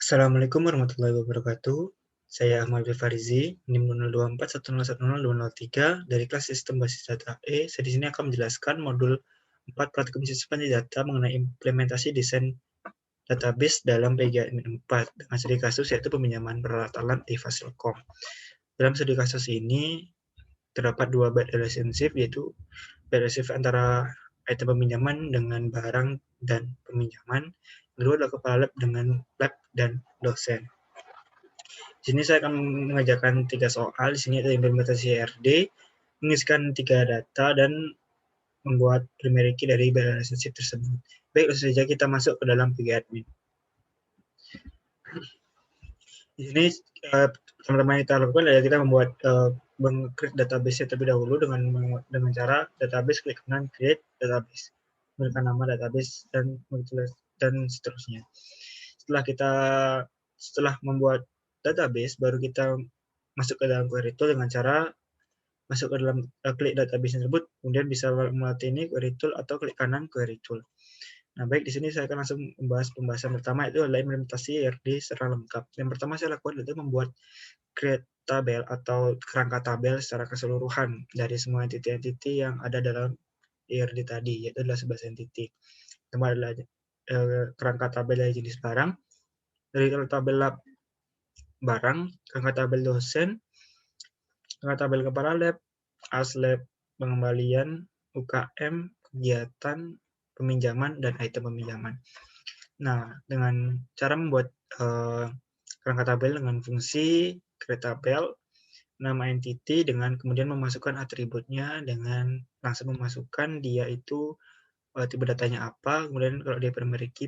Assalamualaikum warahmatullahi wabarakatuh. Saya Ahmad Farizi, NIM 0241010203 dari kelas Sistem Basis Data E. Saya di sini akan menjelaskan modul 4 praktikum sistem data mengenai implementasi desain database dalam PGAdmin 4 dengan studi kasus yaitu peminjaman peralatan di Fasilkom. Dalam studi kasus ini terdapat dua bad relationship, yaitu bad relationship antara item peminjaman dengan barang dan peminjaman. Kedua adalah kepala lab dengan lab dan dosen. Di sini saya akan mengajarkan 3 soal. Di sini ada implementasi ERD, mengisikan 3 data, dan membuat primary key dari relationship tersebut. Baik, langsung saja kita masuk ke dalam PGAdmin. Di sini teman-teman kita lakukan adalah kita membuat meng-create database terlebih dahulu dengan cara database, klik kanan create database, memberikan nama database dan seterusnya. Setelah membuat database, baru kita masuk ke dalam query tool dengan cara masuk ke dalam klik database tersebut, kemudian bisa melatih ini query tool atau klik kanan query tool. Nah, baik, di sini saya akan langsung membahas pembahasan pertama, itu adalah implementasi ERD secara lengkap. Yang pertama saya lakukan adalah membuat create tabel atau kerangka tabel secara keseluruhan dari semua entity-entity yang ada dalam ERD tadi, yaitu adalah 11 entity. Pertama adalah kerangka tabel dari jenis barang, dari tabel lab barang, kerangka tabel dosen, kerangka tabel kepala lab, ASLab, pengembalian, UKM, kegiatan, peminjaman, dan item peminjaman. Nah, dengan cara membuat kerangka tabel dengan fungsi create tabel, nama entity, dengan kemudian memasukkan atributnya dengan langsung memasukkan dia itu tipe datanya apa, kemudian kalau dia primary key.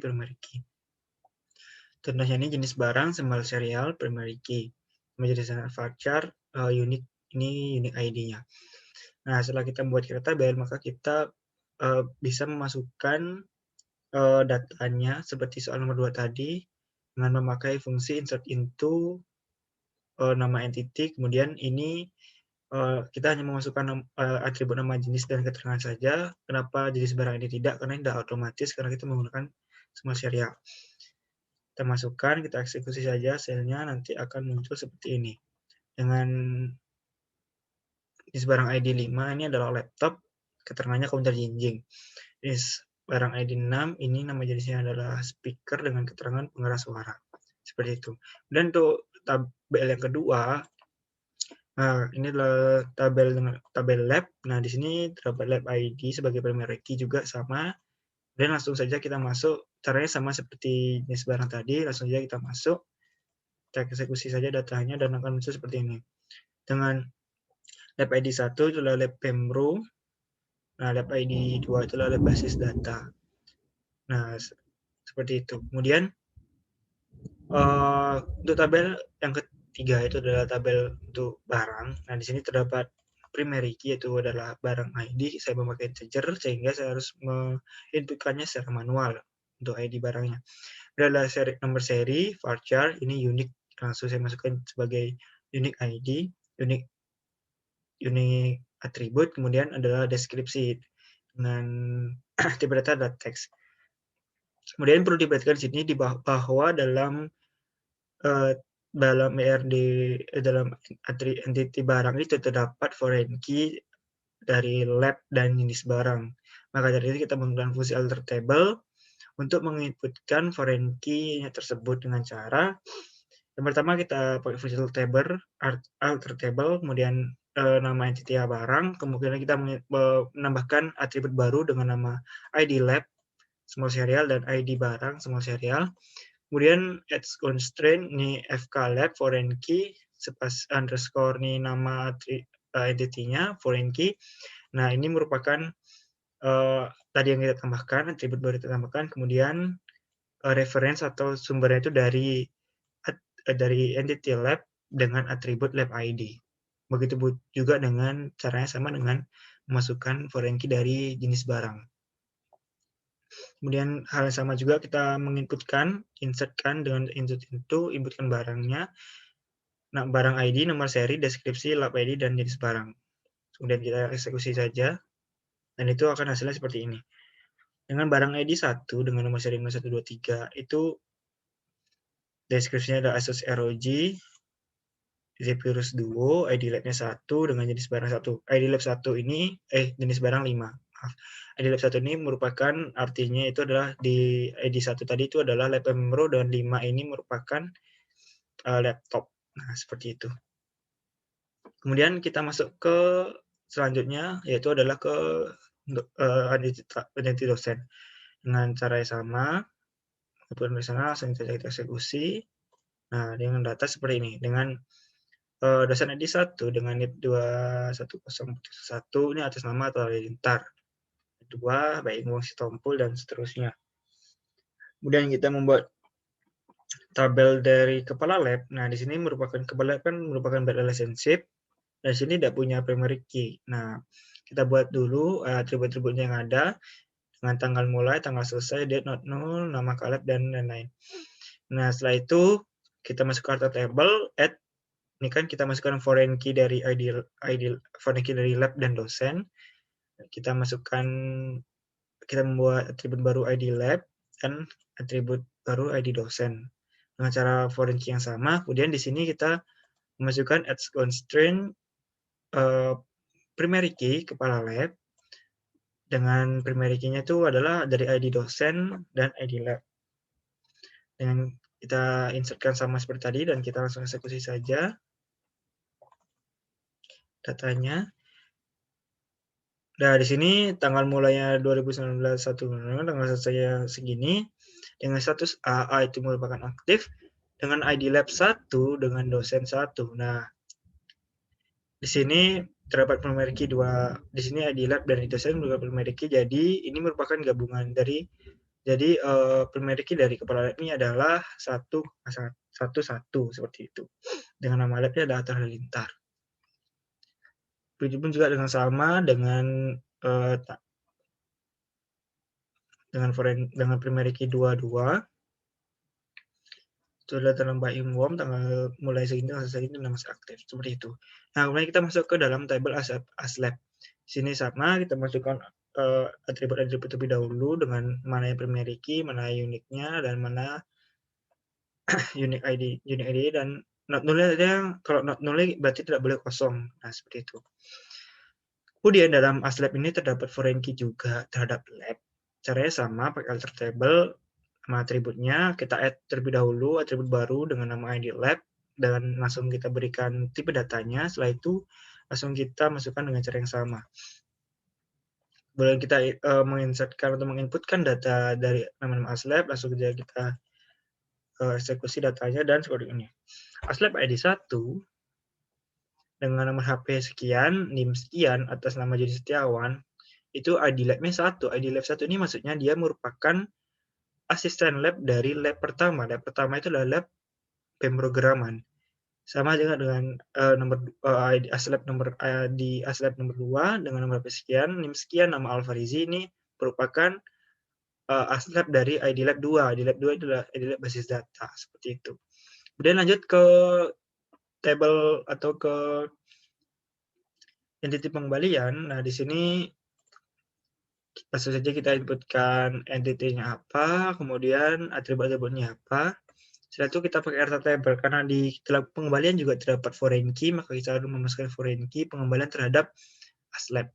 Contohnya ini jenis barang, symbol serial, primary key. Menjadi varchar, unique ID-nya. Nah, setelah kita membuat create tabel, maka kita bisa memasukkan datanya seperti soal nomor 2 tadi dengan memakai fungsi insert into nama entity, kemudian ini kita hanya memasukkan atribut nama jenis dan keterangan saja. Kenapa jenis barang ini tidak? Karena ini tidak otomatis, karena kita menggunakan semua serial. Kita masukkan, kita eksekusi saja selnya, nanti akan muncul seperti ini. Dengan jenis barang ID 5, ini adalah laptop, keterangannya komputer jinjing. Jenis barang ID 6, ini nama jenisnya adalah speaker dengan keterangan pengeras suara. Seperti itu. Dan untuk tabel yang kedua, nah, ini adalah tabel lab. Nah, di sini terdapat lab ID sebagai primary key juga sama. Dan langsung saja kita masuk. Caranya sama seperti jenis barang tadi. Langsung saja kita masuk. Kita eksekusi saja datanya dan akan muncul seperti ini. Dengan lab ID 1 itu adalah lab Pemro. Nah, lab ID 2 itu adalah lab basis data. Nah, seperti itu. Kemudian untuk tabel yang ketiga itu adalah tabel untuk barang. Nah, di sini terdapat primary key, yaitu adalah barang ID. Saya memakai integer sehingga saya harus menginputkannya secara manual untuk ID barangnya. Ini adalah nomor seri, varchar, ini unique. Langsung saya masukkan sebagai unique ID, unique atribut. Kemudian adalah deskripsi dengan tipe data adalah teks. Kemudian perlu diperhatikan di sini bahwa dalam ERD, dalam entity barang itu terdapat foreign key dari lab dan jenis barang. Maka dari itu kita menggunakan fungsi alter table untuk menginputkan foreign key-nya tersebut dengan cara yang pertama kita pakai fungsi alter table, kemudian nama entity barang, kemudian kita menambahkan atribut baru dengan nama ID lab small serial dan ID barang small serial. Kemudian add constraint ini FK lab foreign key underscore ini nama entity-nya foreign key. Nah, ini merupakan tadi yang kita tambahkan, atribut baru kita tambahkan, kemudian reference atau sumbernya itu dari entity lab dengan atribut lab ID. Begitu juga dengan caranya sama dengan memasukkan foreign key dari jenis barang. Kemudian hal yang sama juga kita menginputkan, insertkan dengan insert into, inputkan barangnya, nah, barang ID, nomor seri, deskripsi, lab ID, dan jenis barang. Kemudian kita eksekusi saja, dan itu akan hasilnya seperti ini. Dengan barang ID 1, dengan nomor seri 0123, itu Deskripsinya ada ASUS ROG, Zephyrus Duo, ID Lab-nya 1 dengan jenis barang 1. ID Lab 1 ini, jenis barang 5. Maaf. ID Lab 1 ini merupakan, artinya itu adalah di ID 1 tadi itu adalah lab Pro, dan 5 ini merupakan laptop. Nah, seperti itu. Kemudian kita masuk ke selanjutnya, yaitu adalah ke identity dosen. Dengan cara yang sama, kemudian di sana langsung kita eksekusi. Nah, dengan data seperti ini, dengan dosen ID 1 dengan NIP 210.1 ini atas nama atau halilintar. 2 baik Wong Sitompul dan seterusnya. Kemudian kita membuat tabel dari kepala lab. Nah, di sini merupakan kepala lab kan merupakan bad relationship. Dan di sini tidak punya primary key. Nah, kita buat dulu atribut-atributnya yang ada dengan tanggal mulai, tanggal selesai, date not null, nama lab, dan lain-lain. Nah, setelah itu kita masuk ke table, add. Ini kan kita masukkan foreign key dari foreign key dari lab dan dosen. Kita membuat atribut baru ID lab dan atribut baru ID dosen dengan cara foreign key yang sama. Kemudian di sini kita memasukkan add constraint primary key kepala lab dengan primary key-nya itu adalah dari ID dosen dan ID lab. Dengan kita insertkan sama seperti tadi dan kita langsung eksekusi saja datanya. Nah, di sini tanggal mulainya 2019 tanggal selesainya segini. Dengan status A itu merupakan aktif, dengan ID lab 1 dengan dosen 1. Nah, di sini terdapat primary key 2. Di sini ID lab dan dosen merupakan primary key, jadi ini merupakan gabungan dari primary key dari kepala lab ini adalah 1 seperti itu. Dengan nama labnya adalah Atta Halilintar. Begitupun juga dengan sama dengan primary key 22 sudah terlambah IMWOM tanggal mulai segini tanggal segini masih aktif seperti itu. Nah, kemudian kita masuk ke dalam table ASLab. Di sini sama kita masukkan atribut-atribut terlebih dahulu dengan mana yang primary key, mana unique-nya, dan mana unique ID dan not null-nya. Kalau not null berarti tidak boleh kosong. Nah, seperti itu. Kemudian dalam ASLab ini terdapat foreign key juga terhadap lab. Caranya sama, pakai alter table, sama atributnya, kita add terlebih dahulu atribut baru dengan nama ID lab, dan langsung kita berikan tipe datanya. Setelah itu, langsung kita masukkan dengan cara yang sama. Kemudian kita menginsertkan atau menginputkan data dari nama-nama ASLab, langsung saja kita eksekusi datanya, dan seperti ini. ASLab ID 1 dengan nomor HP sekian, NIM sekian, atas nama Jadi Setiawan, itu ID lab-nya 1. ID lab 1 ini maksudnya dia merupakan asisten lab dari lab pertama. Lab pertama itu adalah lab pemrograman. Sama juga dengan ID ASLab nomor 2 dengan nomor HP sekian, NIM sekian, nama Alfarizi ini merupakan ASLab dari ID lab 2. ID lab 2 itu adalah ID lab basis data, seperti itu. Kemudian lanjut ke table atau ke entity pengembalian. Nah, di sini langsung saja kita inputkan entity-nya apa, kemudian atribut-atributnya apa. Setelah itu kita pakai error table, karena di dalam pengembalian juga terdapat foreign key, maka kita harus memasukkan foreign key pengembalian terhadap ASLab.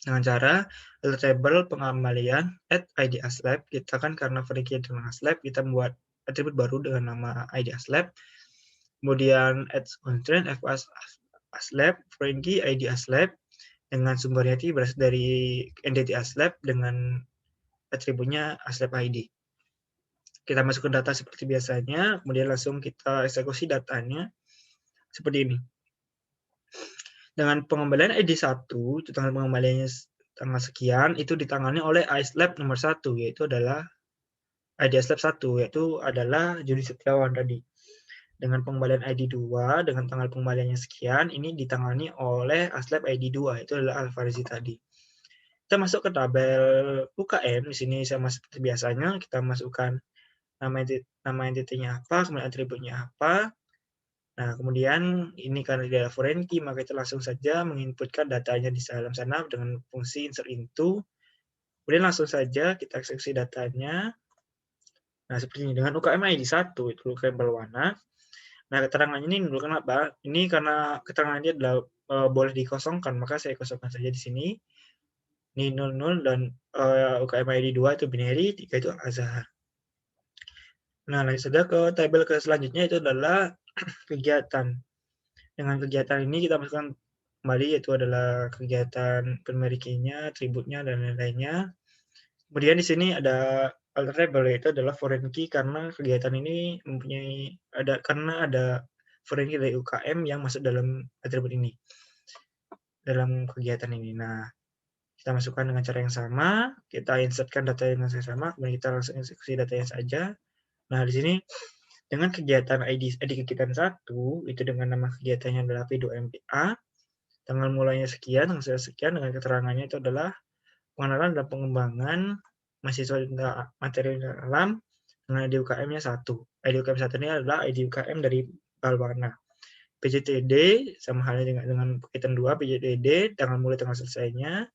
Dengan cara error table pengembalian add ID ASLab, kita kan karena foreign key dengan ASLab, kita membuat atribut baru dengan nama ID ASLab. Kemudian add constraint ASLab, foreign key ID ASLab, dengan sumbernya itu berasal dari entity ASLab dengan atributnya ASLab ID. Kita masukkan data seperti biasanya, kemudian langsung kita eksekusi datanya seperti ini. Dengan pengembalian ID 1, itu tanggal pengembaliannya tanggal sekian, itu ditangani oleh ASLab nomor 1, yaitu adalah ID ASLab 1, yaitu adalah Juni Setiawan tadi. Dengan pengembalian ID 2, dengan tanggal pengembaliannya sekian, ini ditangani oleh ASLab ID 2, itu adalah Alfarizi tadi. Kita masuk ke tabel UKM, di sini sama seperti biasanya, kita masukkan nama entity-nya apa, kemudian atributnya apa. Nah, kemudian ini karena dia foreign key, maka kita langsung saja menginputkan datanya di dalam sana dengan fungsi insert into. Kemudian langsung saja kita eksekusi datanya. Nah, seperti ini. Dengan UKM ID 1, itu UKM berwarna. Nah, keterangannya ini menunjukkan apa? Ini karena keterangannya adalah boleh dikosongkan, maka saya kosongkan saja di sini. Ini 00 dan UKM ID 2 itu binary, 3 itu Al-Azhar. Nah, lanjut saja ke tabel ke selanjutnya itu adalah kegiatan. Dengan kegiatan ini kita masukkan kembali yaitu adalah kegiatan primary key-nya, atributnya, dan lain-lainnya. Kemudian di sini ada alter table yaitu adalah foreign key karena kegiatan ini karena ada foreign key dari UKM yang masuk dalam atribut ini, dalam kegiatan ini. Nah, kita masukkan dengan cara yang sama, kita insertkan data yang sama, kemudian kita langsung eksekusi datanya saja. Nah, di sini dengan kegiatan ID kegiatan 1, itu dengan nama kegiatannya adalah P2MPA, tanggal mulainya sekian, tanggal sekian, dengan keterangannya itu adalah pengenalan dan pengembangan mahasiswa materi dalam dengan ID UKM-nya 1. ID UKM 1 ini adalah ID UKM dari Balwarna. PJTD sama halnya dengan kegiatan 2, PJTD tanggal mulai tanggal selesainya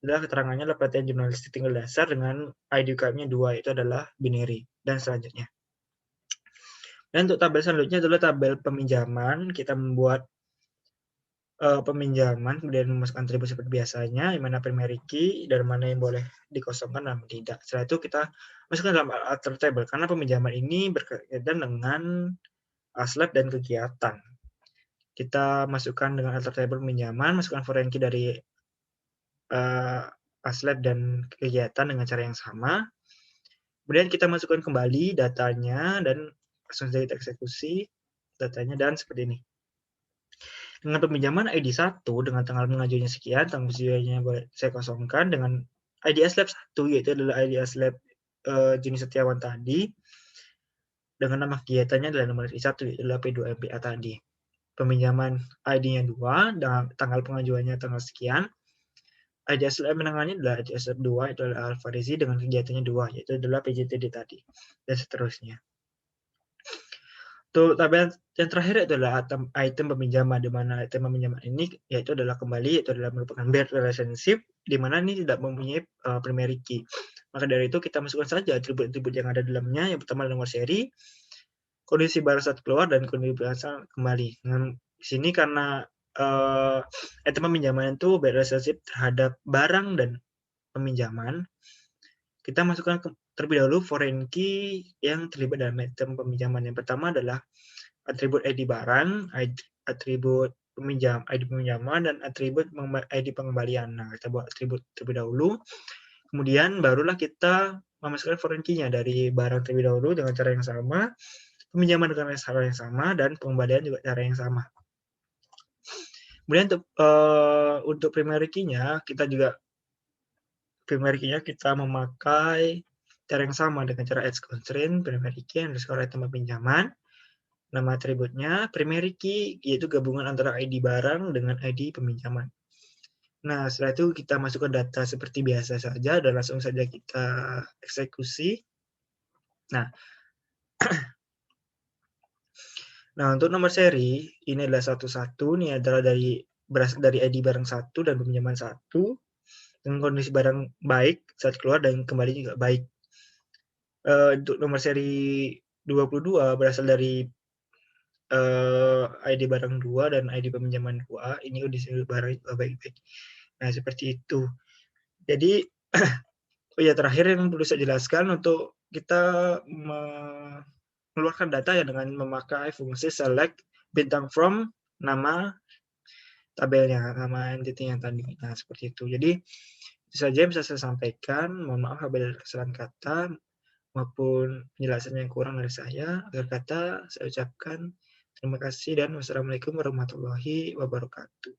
adalah keterangannya adalah pelatihan jurnalistik tingkat dasar dengan ID UKM-nya 2, itu adalah binary, dan selanjutnya. Dan untuk tabel selanjutnya adalah tabel peminjaman. Kita membuat peminjaman, kemudian memasukkan atribut seperti biasanya, yang mana primary key, dan mana yang boleh dikosongkan dan tidak. Setelah itu kita masukkan dalam alter table, karena peminjaman ini berkaitan dengan aslab dan kegiatan. Kita masukkan dengan alter table peminjaman, masukkan foreign key dari aslab dan kegiatan dengan cara yang sama. Kemudian kita masukkan kembali datanya, dan langsung saja kita eksekusi datanya, dan seperti ini. Dengan peminjaman ID 1 dengan tanggal mengajunya sekian, tanggal pengajuannya boleh saya kosongkan dengan ID Aslab 1, yaitu adalah ID Aslab Juni Setiawan tadi, dengan nama kegiatannya adalah nomor ID 1, yaitu adalah P2MPA tadi. Peminjaman ID-nya 2, dengan tanggal pengajuannya tanggal sekian, ID Aslab menangannya adalah ID Aslab 2, itu adalah Al-Farizi dengan kegiatannya 2, yaitu adalah PJTD tadi, dan seterusnya. Untuk tabel yang terakhir adalah item peminjaman, di mana item peminjaman ini yaitu adalah kembali, yaitu adalah merupakan bare relationship, di mana ini tidak mempunyai primary key. Maka dari itu kita masukkan saja atribut-atribut yang ada di dalamnya. Yang pertama nomor seri, kondisi barang saat keluar, dan kondisi barang saat kembali. Di sini karena item peminjaman itu bare relationship terhadap barang dan peminjaman, kita masukkan terlebih dahulu foreign key yang terlibat dalam item peminjaman. Yang pertama adalah atribut ID barang, atribut ID peminjaman, dan atribut ID pengembalian. Nah, kita buat atribut terlebih dahulu, kemudian barulah kita memasukkan foreign key-nya dari barang terlebih dahulu dengan cara yang sama, peminjaman dengan cara yang sama, dan pengembalian juga cara yang sama. Kemudian untuk primary key-nya, kita memakai cara yang sama dengan cara add constraint, primary key underscore item peminjaman. Nama atributnya primary key, yaitu gabungan antara ID barang dengan ID peminjaman. Nah, setelah itu kita masukkan data seperti biasa saja, dan langsung saja kita eksekusi. Nah, untuk nomor seri, ini adalah 11, ini adalah berasal dari ID barang 1 dan peminjaman 1, dengan kondisi barang baik saat keluar dan kembali juga baik. Untuk nomor seri 22 berasal dari ID barang 2 dan ID peminjaman 2, ini kondisi barang baik-baik. Nah, seperti itu. Jadi, terakhir yang perlu saya jelaskan, untuk kita mengeluarkan data ya dengan memakai fungsi select bintang from nama tabelnya, nama entity yang tadi. Nah, seperti itu. Jadi, itu saja yang bisa saya sampaikan. Mohon maaf apabila ada kesalahan kata maupun penjelasan yang kurang dari saya. Akhir kata, saya ucapkan terima kasih dan wassalamualaikum warahmatullahi wabarakatuh.